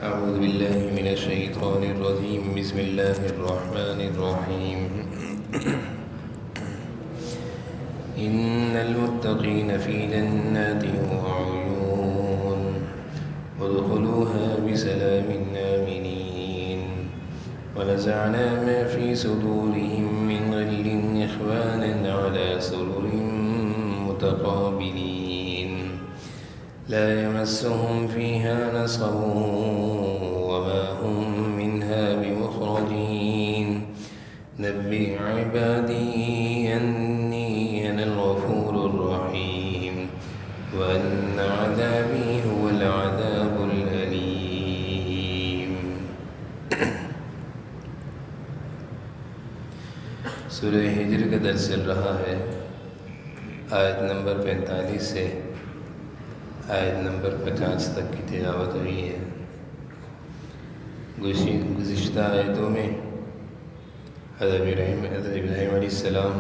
أعوذ بالله من الشيطان الرجيم بسم الله الرحمن الرحيم إن المتقين في جنات وعيون ادخلوها بسلام آمنين ونزعنا ما في صدورهم من غل إخوانا على سرر متقابلين لا يمسهم فيها نصب وما هم منها بمخرجين نبئ عبادي أني أنا الغفور الرحيم وأن عذابي هو العذاب الأليم. سورہ ہجر کا درس چل رہا ہے. آیت نمبر 45 سے آیت نمبر 50 تک کی تلاوت ہوئی ہے. گزشتہ آیتوں میں حضرت ابراہیم علیہ السلام،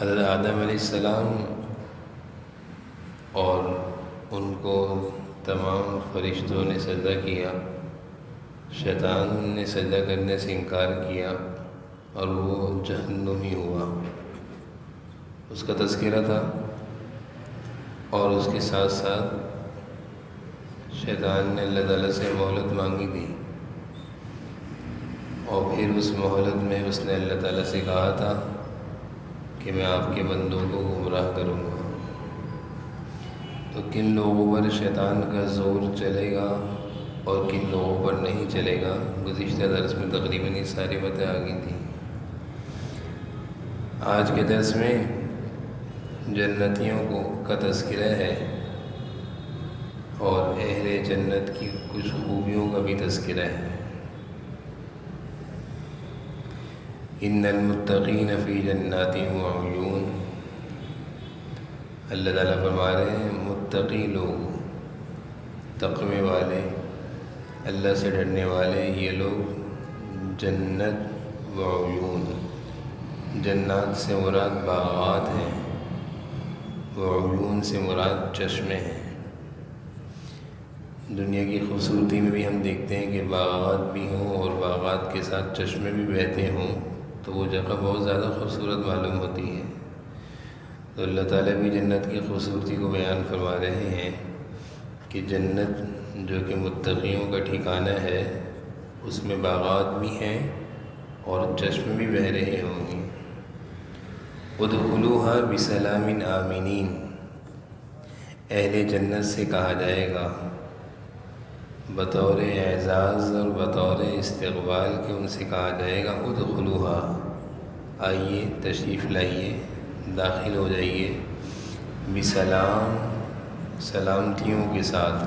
حضرت آدم علیہ السلام اور ان کو تمام فرشتوں نے سجدہ کیا. شیطان نے سجدہ کرنے سے انکار کیا اور وہ جہنمی ہوا. اس کا تذکرہ تھا اور اس کے ساتھ ساتھ شیطان نے اللہ تعالیٰ سے مہلت مانگی تھی اور پھر اس مہلت میں اس نے اللہ تعالیٰ سے کہا تھا کہ میں آپ کے بندوں کو گمراہ کروں گا. تو کن لوگوں پر شیطان کا زور چلے گا اور کن لوگوں پر نہیں چلے گا، گزشتہ درس میں تقریباً یہ ساری باتیں آ گئی تھیں. آج کے درس میں جنتیوں کا تذکرہ ہے اور اہل جنت کی کچھ خوبیوں کا بھی تذکرہ ہے. ان المتقین فی جنات وعیون، اللہ تعالیٰ فرما رہے ہیں متقی لوگ، تقوی والے، اللہ سے ڈرنے والے، یہ لوگ جنت وعیون، جنات سے مراد باغات ہیں، وعیون سے مراد چشمے ہیں. دنیا کی خوبصورتی میں بھی ہم دیکھتے ہیں کہ باغات بھی ہوں اور باغات کے ساتھ چشمے بھی بہتے ہوں تو وہ جگہ بہت زیادہ خوبصورت معلوم ہوتی ہے. تو اللہ تعالیٰ بھی جنت کی خوبصورتی کو بیان فرما رہے ہیں کہ جنت جو کہ متقیوں کا ٹھکانہ ہے اس میں باغات بھی ہیں اور چشمے بھی بہہ رہے ہوں گے. ادخلوها بسلام آمنین، اہل جنت سے کہا جائے گا بطور اعزاز اور بطور استقبال کے ان سے کہا جائے گا ادخلوها، آئیے تشریف لائیے، داخل ہو جائیے، بسلام، سلامتیوں کے ساتھ،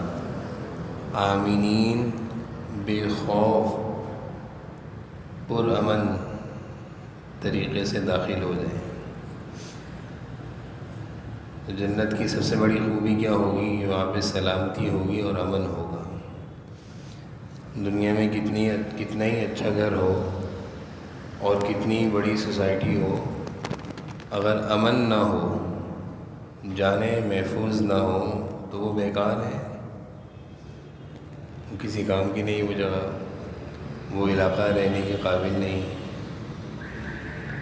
آمنین، بے خوف، پرامن طریقے سے داخل ہو جائیں. تو جنت کی سب سے بڑی خوبی کیا ہوگی کہ وہاں پہ سلامتی ہوگی اور امن ہوگا. دنیا میں کتنا ہی اچھا گھر ہو اور کتنی بڑی سوسائٹی ہو، اگر امن نہ ہو، جانیں محفوظ نہ ہو تو وہ بیکار ہے، کسی کام کی نہیں وہ جگہ، وہ علاقہ رہنے کے قابل نہیں.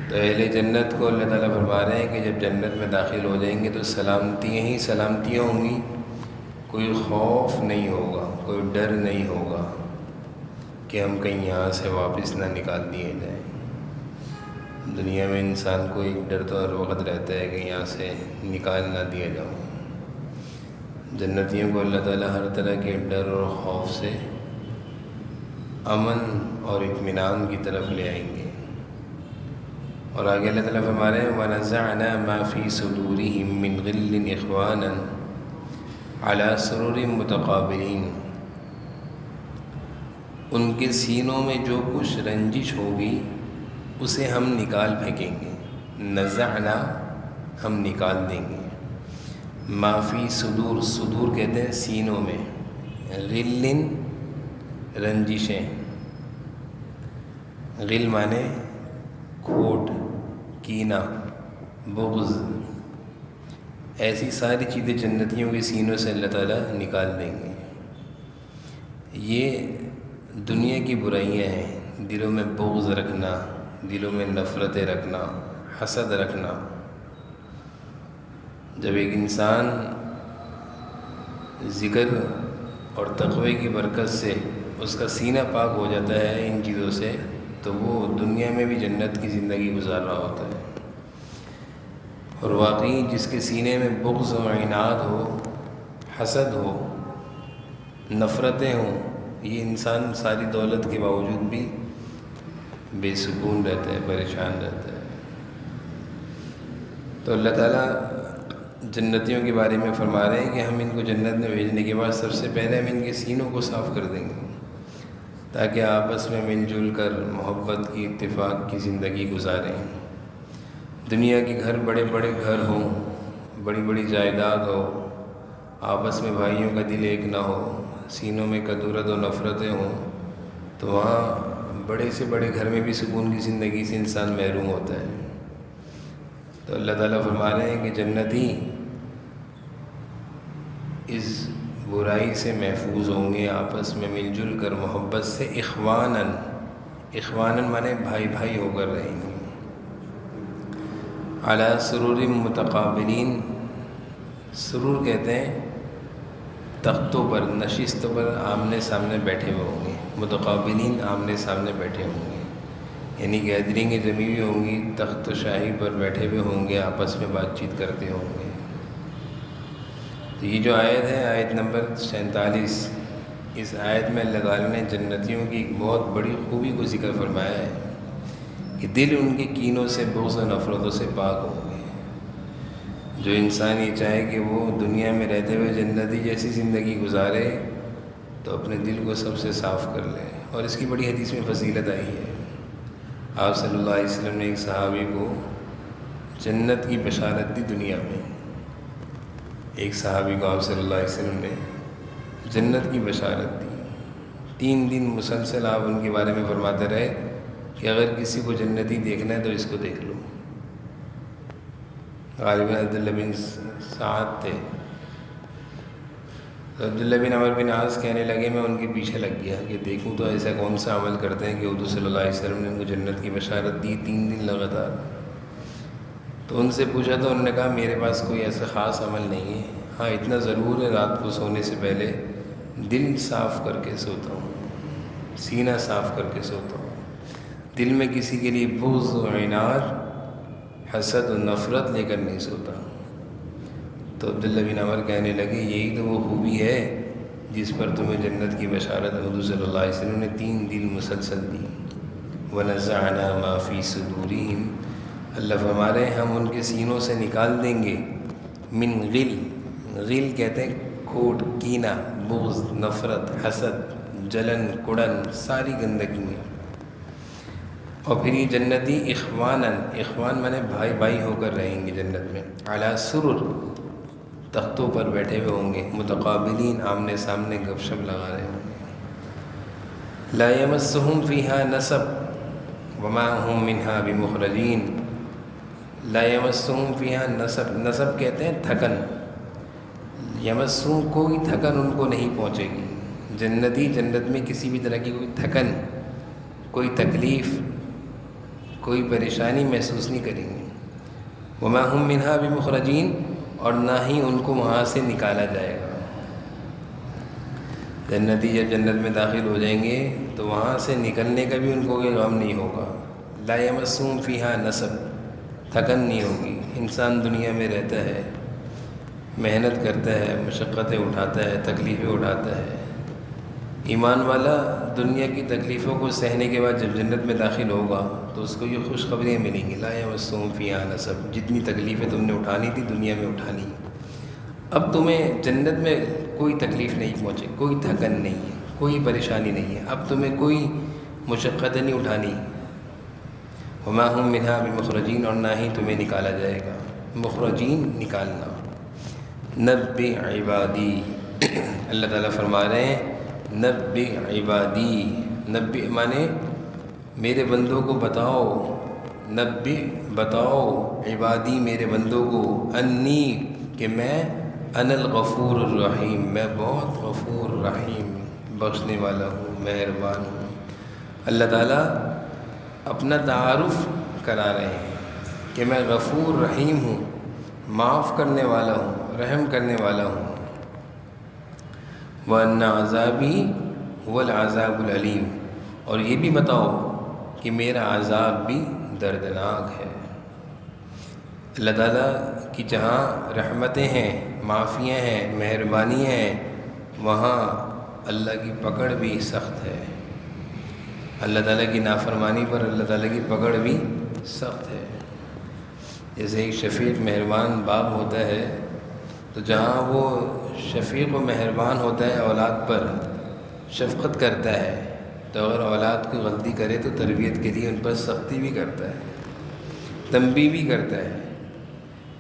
تو اہل جنت کو اللہ تعالیٰ فرما رہے ہیں کہ جب جنت میں داخل ہو جائیں گے تو سلامتیاں ہی سلامتیاں ہوں گی، کوئی خوف نہیں ہوگا، کوئی ڈر نہیں ہوگا کہ ہم کہیں یہاں سے واپس نہ نکال دیے جائیں. دنیا میں انسان کو ایک ڈر تو ہر وقت رہتا ہے کہ یہاں سے نکال نہ دیا جاؤں. جنتیوں کو اللہ تعالیٰ ہر طرح کے ڈر اور خوف سے امن اور اطمینان کی طرف لے آئیں گے. اور آگے اللہ تعالیٰ فرما رہے ہیں وَنَزَعْنَا مَا فِي صُدُورِهِم مِّن غِلٍّ إِخْوَانًا عَلَى سُرُرٍ مُتَقَابِلِينَ، ان کے سینوں میں جو کچھ رنجش ہوگی اسے ہم نکال پھینکیں گے. نزعنا، ہم نکال دیں گے. ما فی صدور، صدور کہتے ہیں سینوں میں، غل رنجشیں، غل مانے کھوٹ، کینہ، بغض، ایسی ساری چیزیں جنتیوں کے سینوں سے اللہ تعالیٰ نکال دیں گے. یہ دنیا کی برائیاں ہیں، دلوں میں بغض رکھنا، دلوں میں نفرتیں رکھنا، حسد رکھنا۔ جب ایک انسان ذکر اور تقوی کی برکت سے اس کا سینہ پاک ہو جاتا ہے ان چیزوں سے، تو وہ دنیا میں بھی جنت کی زندگی گزار رہا ہوتا ہے۔ اور واقعی جس کے سینے میں بغض و عناد ہو، حسد ہو، نفرتیں ہوں، یہ انسان ساری دولت کے باوجود بھی بے سکون رہتا ہے، پریشان رہتا ہے۔ تو اللہ تعالیٰ جنتیوں کے بارے میں فرما رہے ہیں کہ ہم ان کو جنت میں بھیجنے کے بعد سب سے پہلے ہم ان کے سینوں کو صاف کر دیں گے، تاکہ آپس میں مل جل کر محبت کی، اتفاق کی زندگی گزاریں۔ دنیا کے گھر بڑے بڑے گھر ہوں، بڑی بڑی جائیداد ہو، آپس میں بھائیوں کا دل ایک نہ ہو، سینوں میں کدورت و نفرتیں ہوں، تو وہاں بڑے سے بڑے گھر میں بھی سکون کی زندگی سے انسان محروم ہوتا ہے۔ تو اللہ تعالیٰ فرما رہے ہیں کہ جنتی اس برائی سے محفوظ ہوں گے، آپس میں مل جل کر محبت سے اخواناً، اخواناً مانے بھائی بھائی ہو کر رہیں گے، علی سرور متقابلین، سرور کہتے ہیں تختوں پر، نشستوں پر آمنے سامنے بیٹھے ہوئے ہوں گے، متقابلین آمنے سامنے بیٹھے ہوں گے، یعنی گیدرنگیں جمی ہوئی ہوں گی، تخت شاہی پر بیٹھے ہوئے ہوں گے، آپس میں بات چیت کرتے ہوں گے۔ تو یہ جو آیت ہے، آیت نمبر 47، اس آیت میں اللہ تعالیٰ نے جنتیوں کی ایک بہت بڑی خوبی کو ذکر فرمایا ہے کہ دل ان کے کینوں سے، بغض و نفرتوں سے پاک ہوں گے۔ جو انسان یہ چاہے کہ وہ دنیا میں رہتے ہوئے جنتی جیسی زندگی گزارے، تو اپنے دل کو سب سے صاف کر لے۔ اور اس کی بڑی حدیث میں فضیلت آئی ہے، آپ صلی اللہ علیہ وسلم نے ایک صحابی کو جنت کی بشارت دی دنیا میں، ایک صحابی کو آپ صلی اللہ علیہ وسلم نے جنت کی بشارت دی۔ 3 دن مسلسل آپ ان کے بارے میں فرماتے رہے کہ اگر کسی کو جنتی دیکھنا ہے تو اس کو دیکھ لو۔ غالباً عبداللہ بن سعد تھے، تو عبداللہ بن عمر بن عاص کہنے لگے میں ان کے پیچھے لگ گیا کہ دیکھوں تو ایسا کون سا عمل کرتے ہیں کہ حضور صلی اللہ علیہ وسلم نے ان کو جنت کی بشارت دی 3 دن لگاتار۔ تو ان سے پوچھا تو انہوں نے کہا میرے پاس کوئی ایسا خاص عمل نہیں ہے، ہاں اتنا ضرور ہے رات کو سونے سے پہلے دل صاف کر کے سوتا ہوں، سینہ صاف کر کے سوتا ہوں، دل میں کسی کے لیے بغض و عناد، حسد و نفرت لے کر نہیں سوتا۔ تو عبداللہ بن عمر کہنے لگے یہی تو وہ خوبی ہے جس پر تمہیں جنت کی بشارت حضور صلی اللہ علیہ وسلم نے 3 دن مسلسل دی۔ وَنَزَعْنَا مَا فِي صُدُورِهِمْ، اللہ فرما رہے ہیں ہم ان کے سینوں سے نکال دیں گے، من غل، غل کہتے ہیں کھوٹ، کینہ، بغض، نفرت، حسد، جلن، کڑن، ساری گندگیاں۔ اور پھر یہ جنتی اخواناً، اخوان مانے بھائی بھائی ہو کر رہیں گے جنت میں، علی سرر، تختوں پر بیٹھے ہوئے ہوں گے، متقابلین آمنے سامنے گپ شپ لگا رہے ہوں گے۔ لا یمسہم فیہا نصب وما ہم منہا بمخرجین، لا یمسہم فیہا نصب، نصب کہتے ہیں تھکن، یمسہم کوئی تھکن ان کو نہیں پہنچے گی۔ جنتی جنت میں کسی بھی طرح کی کوئی تھکن، کوئی تکلیف، کوئی پریشانی محسوس نہیں کریں گے۔ وما ہم منہا بمخرجین، اور نہ ہی ان کو وہاں سے نکالا جائے گا۔ جنتی جب جنت میں داخل ہو جائیں گے تو وہاں سے نکلنے کا بھی ان کو کوئی غم نہیں ہوگا۔ لا یمسہم فیہا نصب، تھکن نہیں ہوگی۔ انسان دنیا میں رہتا ہے، محنت کرتا ہے، مشقتیں اٹھاتا ہے، تکلیفیں اٹھاتا ہے۔ ایمان والا دنیا کی تکلیفوں کو سہنے کے بعد جب جنت میں داخل ہوگا تو اس کو یہ خوشخبریاں ملیں گی، لا یمسہم فیہا نصب، جتنی تکلیفیں تم نے اٹھانی تھی دنیا میں اٹھا لی، اب تمہیں جنت میں کوئی تکلیف نہیں پہنچے، کوئی تھکن نہیں ہے، کوئی پریشانی نہیں ہے، اب تمہیں کوئی مشقتیں نہیں اٹھانی۔ وما ہم منہا بمخرجین، اور نہ ہی تمہیں نکالا جائے گا۔ مخرجین، نکالنا۔ نبئ عبادی، اللہ تعالیٰ فرما رہے ہیں نبئ عبادی، نبئ مانے میرے بندوں کو بتاؤ، نبئ بتاؤ، عبادی میرے بندوں کو، انی کہ میں، انا الغفور الرحیم، میں بہت غفور رحیم، بخشنے والا ہوں، مہربان ہوں۔ اللہ تعالیٰ اپنا تعارف کرا رہے ہیں کہ میں غفور رحیم ہوں، معاف کرنے والا ہوں، رحم کرنے والا ہوں۔ وَأَنَّ عَذَابِي هُوَ الْعَذَابُ الْعَلِيمُ، اور یہ بھی بتاؤ کہ میرا عذاب بھی دردناک ہے۔ اللہ تعالیٰ کی جہاں رحمتیں ہیں، معافیاں ہیں، مہربانیاں ہیں، وہاں اللہ کی پکڑ بھی سخت ہے۔ اللہ تعالیٰ کی نافرمانی پر اللہ تعالیٰ کی پکڑ بھی سخت ہے۔ جیسے ایک شفیق مہربان باپ ہوتا ہے، تو جہاں وہ شفیق و مہربان ہوتا ہے، اولاد پر شفقت کرتا ہے، تو اگر اولاد کوئی غلطی کرے تو تربیت کے لیے ان پر سختی بھی کرتا ہے، تنبیہ بھی کرتا ہے۔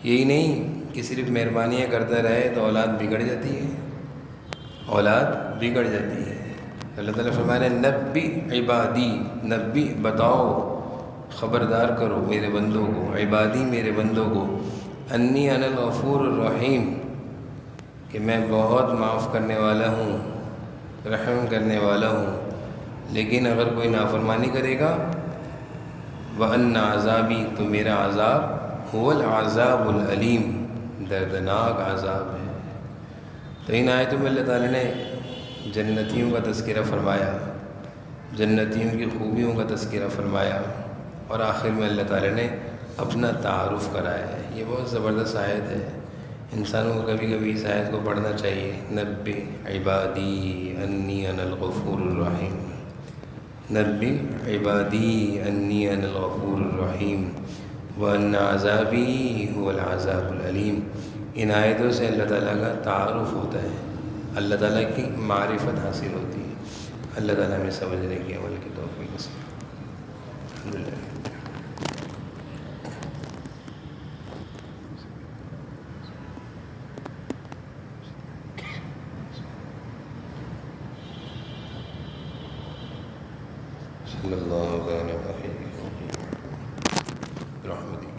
یہی نہیں کہ صرف مہربانیاں کرتا رہے تو اولاد بگڑ جاتی ہے، اولاد بگڑ جاتی ہے۔ اللہ تعالیٰ فرما رہے ہیں نبی عبادی، نبی بتاؤ، خبردار کرو میرے بندوں کو، عبادی میرے بندوں کو، انی انا الغفور الرحیم، کہ میں بہت معاف کرنے والا ہوں، رحم کرنے والا ہوں۔ لیکن اگر کوئی نافرمانی کرے گا، وَأَنَّ عَذَابِي، تو میرا عذاب هُوَ الْعَذَابُ الْعَلِيمُ، دردناک عذاب ہے۔ تو ان آیتوں میں اللہ تعالیٰ نے جنتیوں کا تذکرہ فرمایا، جنتیوں کی خوبیوں کا تذکرہ فرمایا، اور آخر میں اللہ تعالیٰ نے اپنا تعارف کرایا ہے۔ یہ بہت زبردست آیت ہے، انسانوں کو کبھی کبھی اس آیت کو پڑھنا چاہیے۔ نبی عبادی انی انا الغفور الرحیم، نبی عبادی انی انا الغفور الرحیم وَأَنَّ عَذَابِي هُوَ الْعَذَابُ الْعَلِيمُ۔ ان آیتوں سے اللہ تعالیٰ کا تعارف ہوتا ہے، اللہ تعالیٰ کی معرفت حاصل ہوتی ہے۔ اللہ تعالیٰ میں سمجھنے کی، عمل کی توفیق نصیب فرمائے۔ الحمدللہ۔ صلی اللہ علیہ وسلم برحمتہ۔